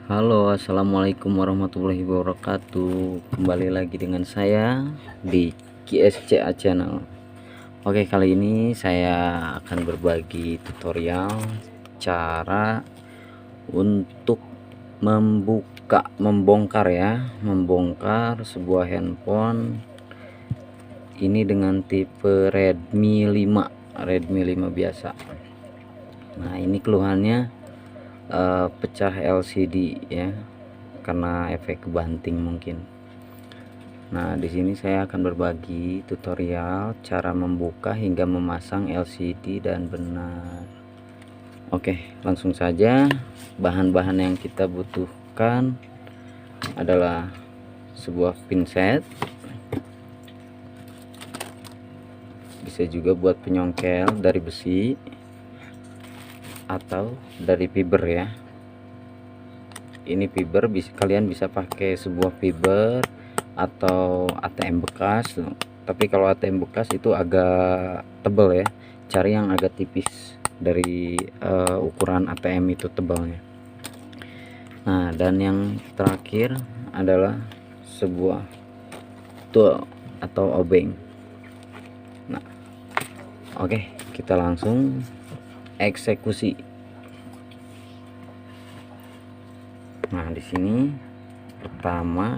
Halo, assalamualaikum warahmatullahi wabarakatuh. Kembali lagi dengan saya di KSCA Channel. Oke, kali ini saya akan berbagi tutorial cara untuk membongkar sebuah handphone ini dengan tipe Redmi 5 biasa. Nah, ini keluhannya pecah LCD ya, karena efek banting mungkin. Nah, di sini saya akan berbagi tutorial cara membuka hingga memasang LCD dan benar. Oke, langsung saja. Bahan-bahan yang kita butuhkan adalah sebuah pinset, bisa juga buat penyongkel dari besi atau dari fiber ya. Ini fiber, kalian bisa pakai sebuah fiber atau ATM bekas, tapi kalau ATM bekas itu agak tebal ya, cari yang agak tipis dari ukuran ATM itu tebalnya. Nah, dan yang terakhir adalah sebuah tool atau obeng. Nah, oke, kita langsung eksekusi. Nah, di sini pertama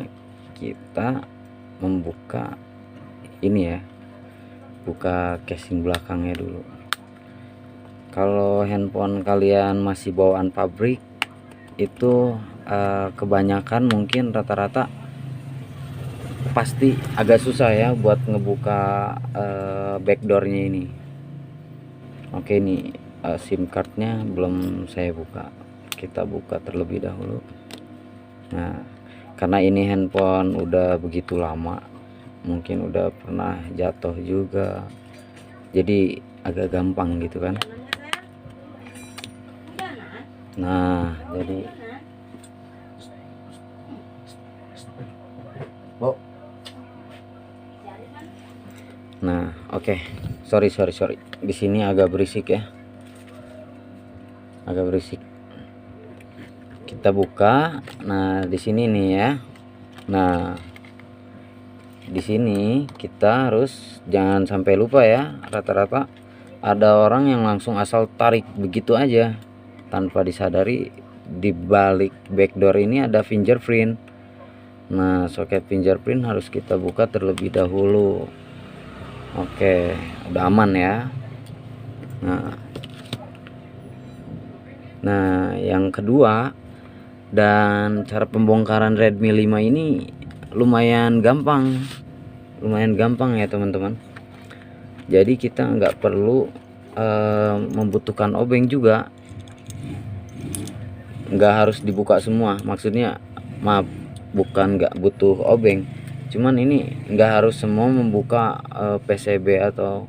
kita membuka ini ya, buka casing belakangnya dulu. Kalau handphone kalian masih bawaan pabrik itu kebanyakan mungkin rata-rata pasti agak susah ya buat ngebuka backdoornya ini. Oke, ini SIM cardnya belum saya buka, kita buka terlebih dahulu. Nah, karena ini handphone udah begitu lama, mungkin udah pernah jatuh juga, jadi agak gampang gitu kan. Nah, jadi oke. Sorry, di sini agak berisik ya, agak berisik. Kita buka. Nah, di sini nih ya. Nah, di sini kita harus jangan sampai lupa ya, rata-rata ada orang yang langsung asal tarik begitu aja tanpa disadari di balik backdoor ini ada fingerprint. Nah, soket fingerprint harus kita buka terlebih dahulu. Oke, udah aman ya. Nah, yang kedua, dan cara pembongkaran Redmi 5 ini lumayan gampang ya teman-teman. Jadi kita nggak perlu membutuhkan obeng juga, nggak harus dibuka semua. Maksudnya, maaf, bukan nggak butuh obeng, cuman ini nggak harus semua membuka PCB atau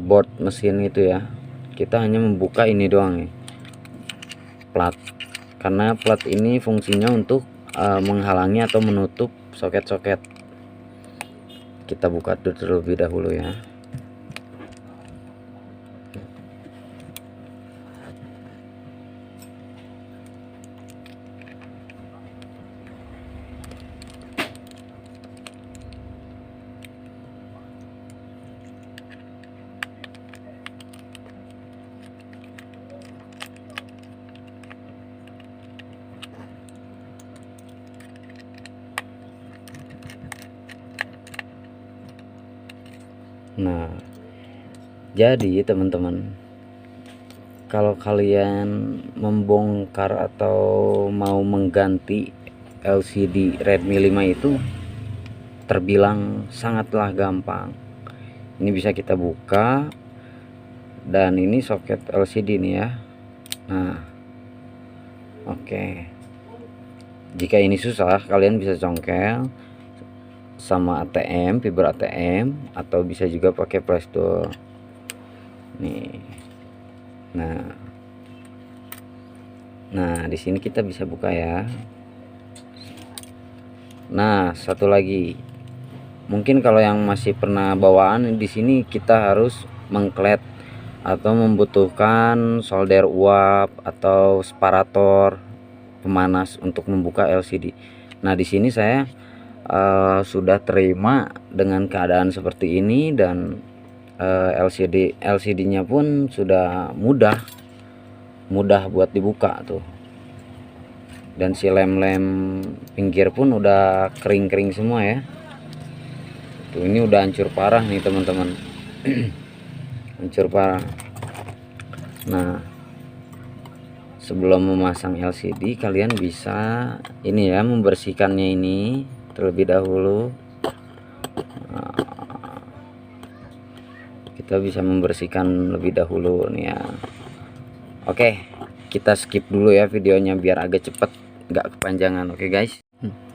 board mesin itu ya. Kita hanya membuka ini doang nih, plat, karena plat ini fungsinya untuk menghalangi atau menutup soket-soket. Kita buka terlebih dahulu ya. Nah, jadi teman-teman, kalau kalian membongkar atau mau mengganti LCD Redmi 5 itu terbilang sangatlah gampang. Ini bisa kita buka, dan ini soket LCD nih ya. Nah, oke. Jika ini susah, kalian bisa congkel sama ATM, fiber ATM, atau bisa juga pakai flash tool nih. Nah, di sini kita bisa buka ya. Nah, satu lagi, mungkin kalau yang masih pernah bawaan, di sini kita harus mengklet atau membutuhkan solder uap atau separator pemanas untuk membuka LCD. Nah di sini saya sudah terima dengan keadaan seperti ini, dan LCD-nya pun sudah mudah buat dibuka tuh, dan si lem-lem pinggir pun udah kering-kering semua ya. Tuh, ini udah hancur parah nih teman-teman. Hancur parah. Nah sebelum memasang LCD kalian bisa ini ya, membersihkannya ini terlebih dahulu. Kita bisa membersihkan lebih dahulu nih ya. Oke, kita skip dulu ya videonya biar agak cepet, nggak kepanjangan. Oke guys.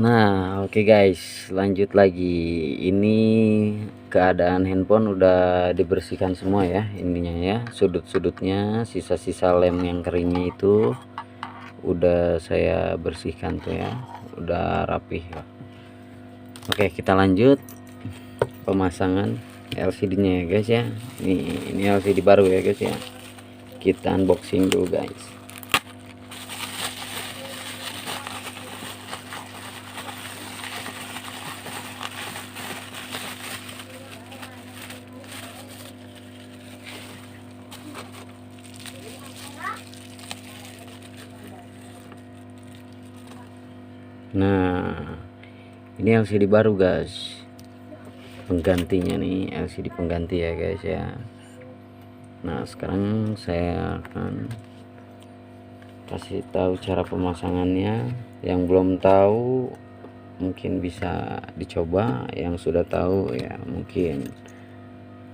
Nah oke guys, lanjut lagi. Ini keadaan handphone udah dibersihkan semua ya, ininya ya, sudut-sudutnya, sisa-sisa lem yang keringnya itu udah saya bersihkan tuh ya, udah rapih ya. Oke, kita lanjut pemasangan LCD-nya ya guys ya. Ini LCD baru ya guys ya. Kita unboxing dulu guys. Nah ini LCD baru guys, penggantinya nih, LCD pengganti ya guys ya. Nah sekarang saya akan kasih tahu cara pemasangannya. Yang belum tahu mungkin bisa dicoba, yang sudah tahu ya mungkin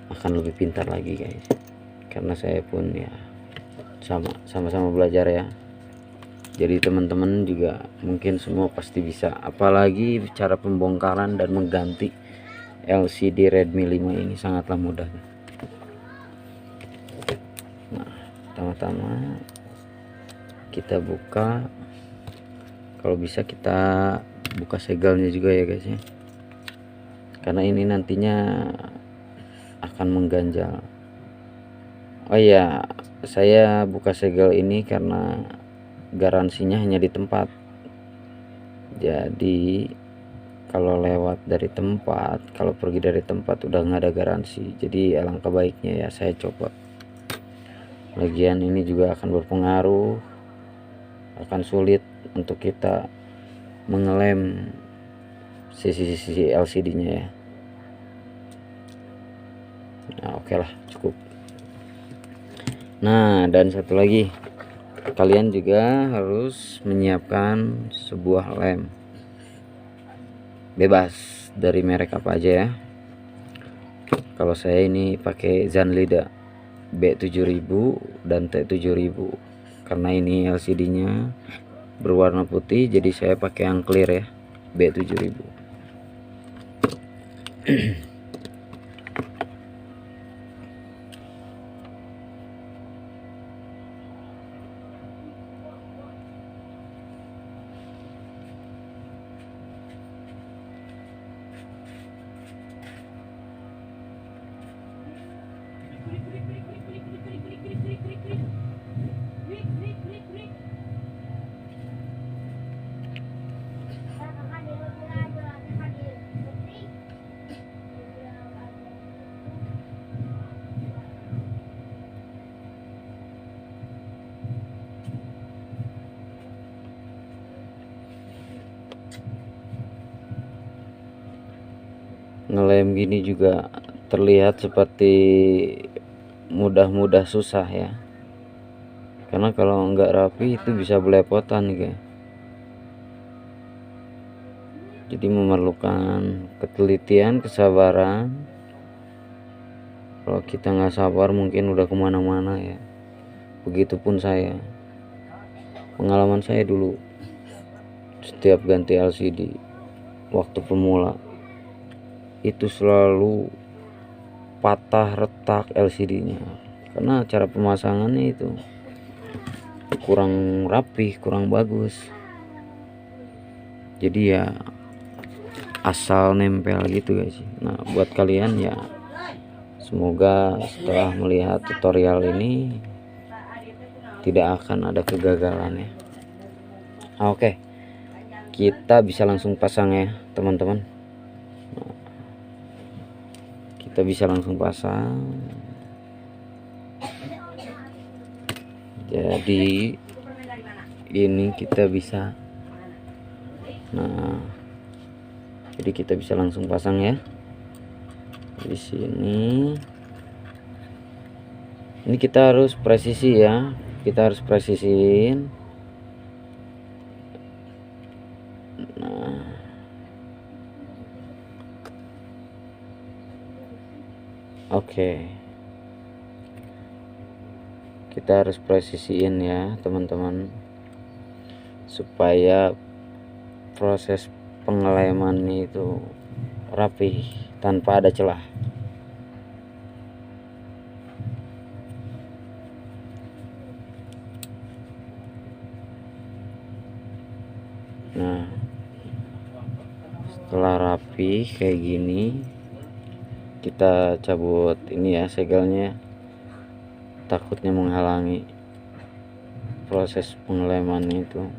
akan lebih pintar lagi guys, karena saya pun ya sama-sama belajar ya. Jadi teman-teman juga mungkin semua pasti bisa, apalagi cara pembongkaran dan mengganti LCD Redmi 5 ini sangatlah mudah. Nah pertama-tama kita buka, kalau bisa kita buka segelnya juga ya guys ya, karena ini nantinya akan mengganjal. Oh iya, saya buka segel ini karena garansinya hanya di tempat. Jadi kalau lewat dari tempat, kalau pergi dari tempat udah nggak ada garansi. Jadi alangkah baiknya ya saya copot. Lagian ini juga akan berpengaruh, akan sulit untuk kita mengelem sisi-sisi LCD-nya ya. Nah oke lah, cukup. Nah dan satu lagi, kalian juga harus menyiapkan sebuah lem, bebas dari merek apa aja ya. Kalau saya ini pakai Zanlida B7000 dan T7000, karena ini LCD-nya berwarna putih, jadi saya pakai yang clear ya, B7000. Ngelem gini juga terlihat seperti mudah-mudah susah ya, karena kalau nggak rapi itu bisa belepotan guys. Jadi memerlukan ketelitian, kesabaran. Kalau kita nggak sabar mungkin udah kemana-mana ya. Begitupun saya, pengalaman saya dulu setiap ganti LCD waktu pemula itu selalu patah retak LCD-nya, karena cara pemasangannya itu kurang rapi, kurang bagus. Jadi ya asal nempel gitu guys. Nah buat kalian ya, semoga setelah melihat tutorial ini tidak akan ada kegagalan ya. Oke, kita bisa langsung pasang ya teman-teman. Kita bisa langsung pasang. Jadi ini kita bisa, nah jadi kita bisa langsung pasang ya di sini. Ini kita harus presisi ya, kita harus presisiin. Nah, oke, kita harus presisiin ya teman-teman, supaya proses pengelemannya itu rapi tanpa ada celah. Nah, setelah rapi kayak gini, kita cabut ini ya segelnya, takutnya menghalangi proses pengeleman itu.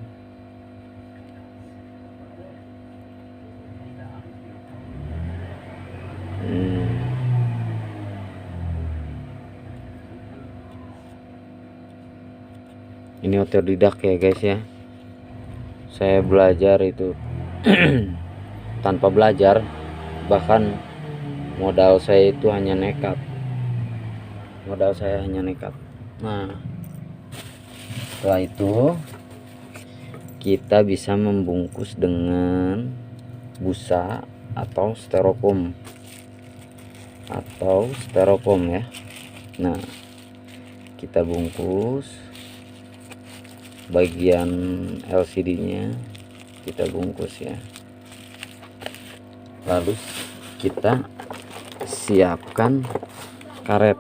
Ini otodidak ya guys ya, saya belajar itu tanpa belajar, bahkan modal saya itu hanya nekat, Nah, setelah itu kita bisa membungkus dengan busa atau styrofoam ya. Nah, kita bungkus bagian LCD nya, kita bungkus ya, lalu kita siapkan karet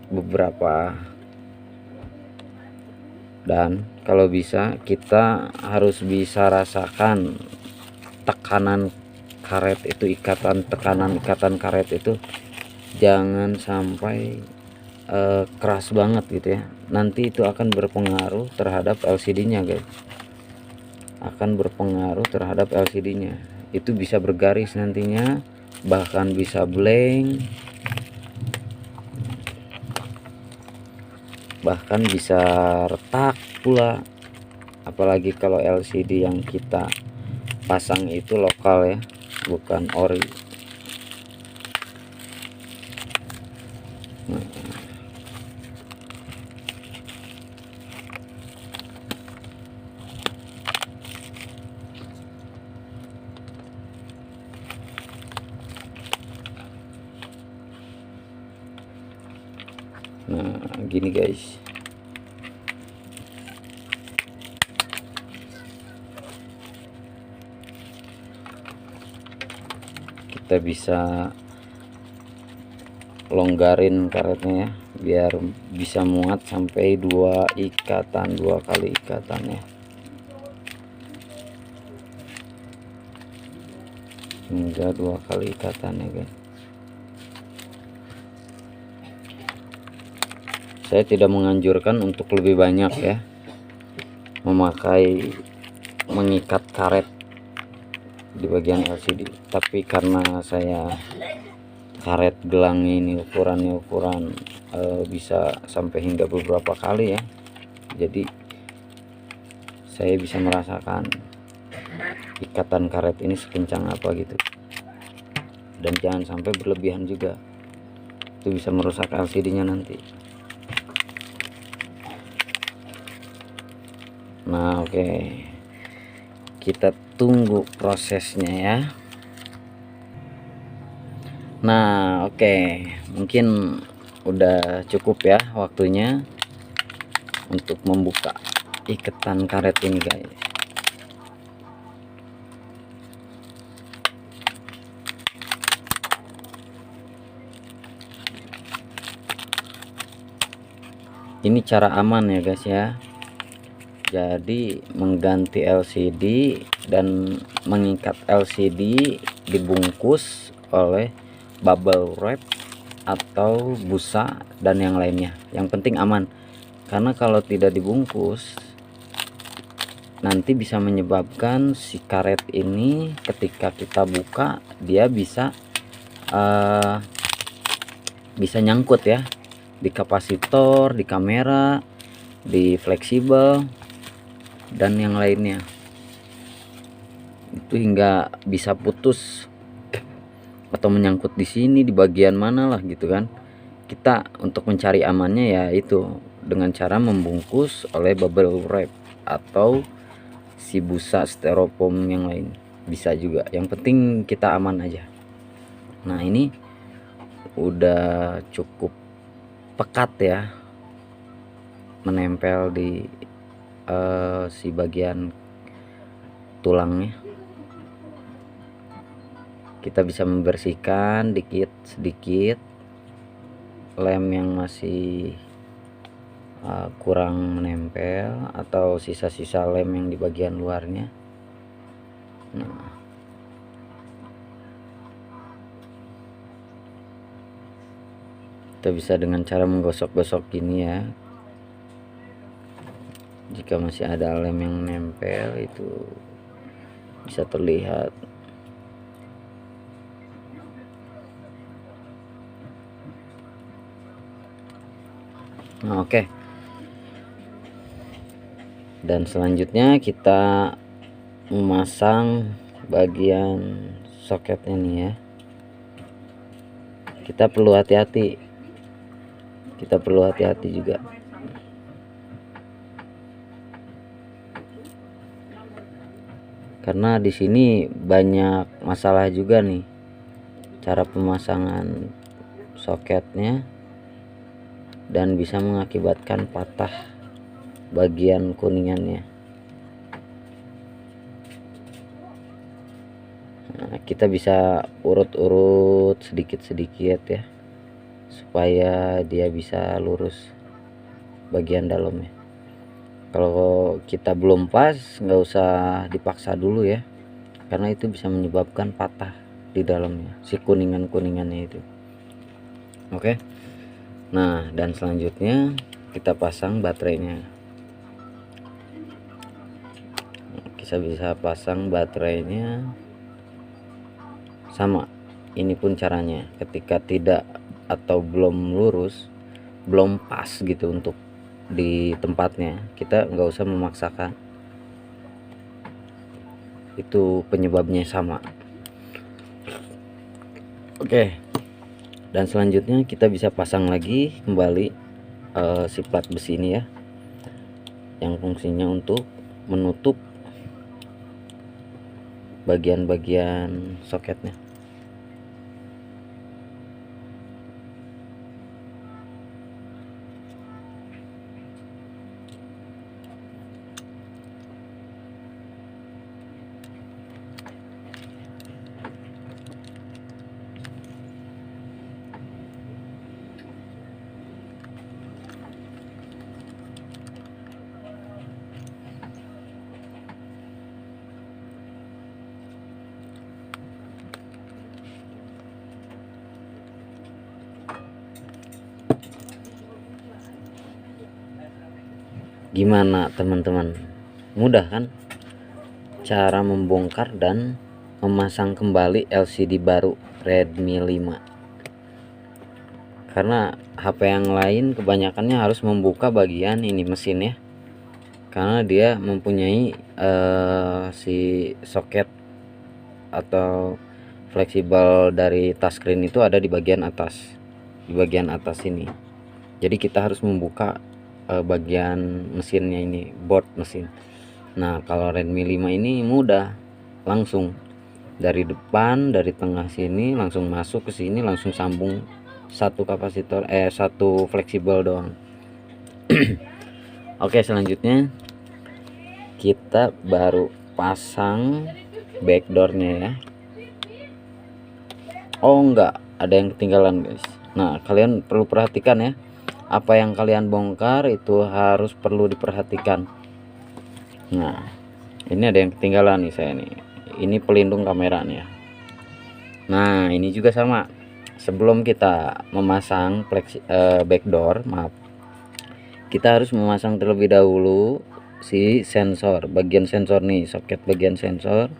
beberapa, dan kalau bisa kita harus bisa rasakan tekanan karet itu, ikatan karet itu jangan sampai keras banget gitu ya, nanti itu akan berpengaruh terhadap LCD nya guys, itu bisa bergaris nantinya, bahkan bisa blank, bahkan bisa retak pula, apalagi kalau LCD yang kita pasang itu lokal ya, bukan ori. Nah gini guys, kita bisa longgarin karetnya ya, biar bisa muat sampai 2 kali ikatan ya, hingga 2 kali ikatan ya guys. Saya tidak menganjurkan untuk lebih banyak ya mengikat karet di bagian LCD, tapi karena saya karet gelang ini ukuran bisa sampai hingga beberapa kali ya, jadi saya bisa merasakan ikatan karet ini sekencang apa gitu, dan jangan sampai berlebihan juga, itu bisa merusak LCD nya nanti. Nah oke, kita tunggu prosesnya ya. Nah oke, mungkin udah cukup ya waktunya untuk membuka ikatan karet ini guys. Ini cara aman ya guys ya, jadi mengganti LCD dan mengikat LCD dibungkus oleh bubble wrap atau busa dan yang lainnya, yang penting aman, karena kalau tidak dibungkus nanti bisa menyebabkan si karet ini ketika kita buka dia bisa nyangkut ya di kapasitor, di kamera, di fleksibel dan yang lainnya, itu hingga bisa putus atau menyangkut di sini, di bagian mana lah gitu kan. Kita untuk mencari amannya ya itu dengan cara membungkus oleh bubble wrap atau si busa styrofoam yang lain, bisa juga, yang penting kita aman aja. Nah ini udah cukup pekat ya, menempel di si bagian tulangnya. Kita bisa membersihkan dikit sedikit lem yang masih kurang menempel atau sisa-sisa lem yang di bagian luarnya. Nah, kita bisa dengan cara menggosok-gosok gini ya. Jika masih ada lem yang nempel itu bisa terlihat. Nah, oke. Dan selanjutnya kita memasang bagian soketnya nih ya. Kita perlu hati-hati. Juga. Karena di sini banyak masalah juga nih cara pemasangan soketnya, dan bisa mengakibatkan patah bagian kuningannya. Nah, kita bisa urut-urut sedikit-sedikit ya, supaya dia bisa lurus bagian dalamnya. Kalau kita belum pas, nggak usah dipaksa dulu ya, karena itu bisa menyebabkan patah di dalamnya si kuningan-kuningannya itu. Oke. Nah, dan selanjutnya kita pasang baterainya. Kita bisa pasang baterainya sama. Ini pun caranya, ketika tidak atau belum lurus, belum pas gitu untuk di tempatnya, kita nggak usah memaksakan. Itu penyebabnya sama. Oke. Dan selanjutnya kita bisa pasang lagi kembali si plat besi ini ya, yang fungsinya untuk menutup bagian-bagian soketnya. Gimana teman-teman, mudah kan cara membongkar dan memasang kembali LCD baru Redmi 5? Karena HP yang lain kebanyakannya harus membuka bagian ini mesin ya, karena dia mempunyai si soket atau fleksibel dari touchscreen itu ada di bagian atas, ini. Jadi kita harus membuka bagian mesinnya ini, board mesin. Nah kalau Redmi 5 ini mudah, langsung dari depan, dari tengah sini langsung masuk ke sini, langsung sambung satu kapasitor satu fleksibel doang. Oke, selanjutnya kita baru pasang backdoornya ya. Oh enggak, ada yang ketinggalan guys. Nah kalian perlu perhatikan ya, apa yang kalian bongkar itu harus perlu diperhatikan. Nah ini ada yang ketinggalan nih saya nih, ini pelindung kameranya. Nah ini juga sama, sebelum kita memasang backdoor, kita harus memasang terlebih dahulu si sensor, bagian sensor nih, soket bagian sensor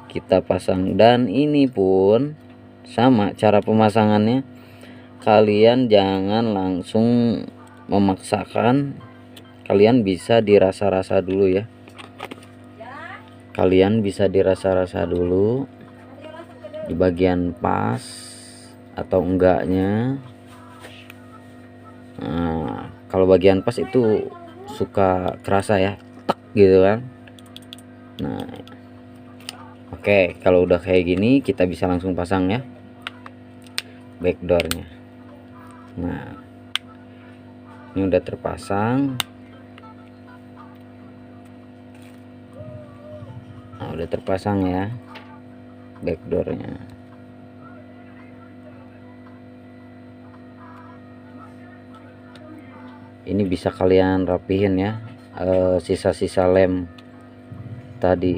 kita pasang. Dan ini pun sama cara pemasangannya, kalian jangan langsung memaksakan, kalian bisa dirasa-rasa dulu ya, kalian bisa dirasa-rasa dulu di bagian pas atau enggaknya. Nah, kalau bagian pas itu suka kerasa ya, tek gitu kan. Nah, oke, kalau udah kayak gini kita bisa langsung pasang ya backdoornya. Nah, ini udah terpasang. Nah, udah terpasang ya backdoornya. Ini bisa kalian rapihin ya, sisa-sisa lem tadi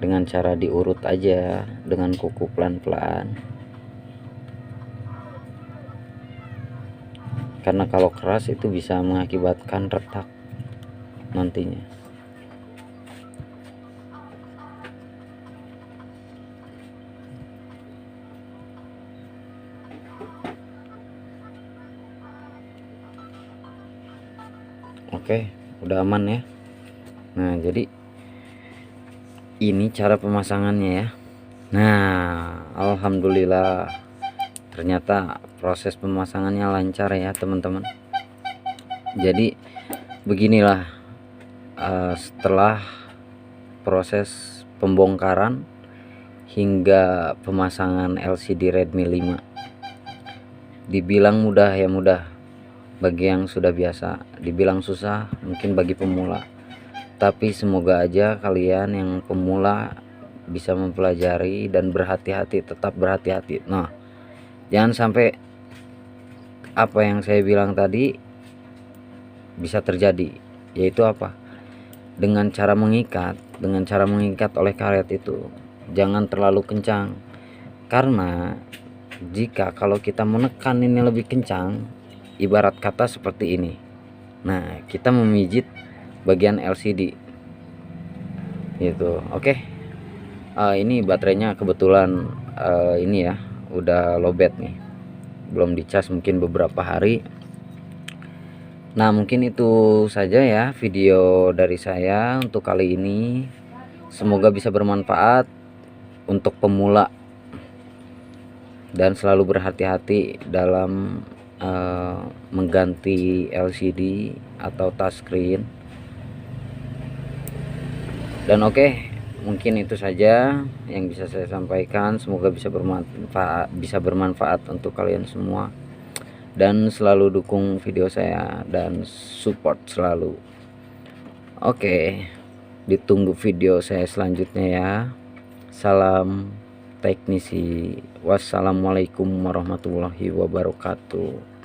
dengan cara diurut aja dengan kuku pelan-pelan, karena kalau keras itu bisa mengakibatkan retak nantinya. Oke, udah aman ya. Nah, jadi ini cara pemasangannya ya. Nah, alhamdulillah ternyata proses pemasangannya lancar ya teman-teman. Jadi beginilah setelah proses pembongkaran hingga pemasangan LCD Redmi 5. Dibilang mudah ya mudah bagi yang sudah biasa, dibilang susah mungkin bagi pemula. Tapi semoga aja kalian yang pemula bisa mempelajari dan berhati-hati, tetap berhati-hati. Nah, jangan sampai apa yang saya bilang tadi bisa terjadi, yaitu apa? Dengan cara mengikat oleh karet itu jangan terlalu kencang, karena jika kalau kita menekan ini lebih kencang, ibarat kata seperti ini, nah kita memijit bagian LCD gitu. Oke, ini baterainya kebetulan ini ya udah lowbat nih, belum dicas mungkin beberapa hari. Nah, mungkin itu saja ya video dari saya untuk kali ini. Semoga bisa bermanfaat untuk pemula dan selalu berhati-hati dalam mengganti LCD atau touchscreen. Dan oke, mungkin itu saja yang bisa saya sampaikan. Semoga bisa bermanfaat untuk kalian semua, dan selalu dukung video saya dan support selalu. Oke, ditunggu video saya selanjutnya ya. Salam teknisi. Wassalamualaikum warahmatullahi wabarakatuh.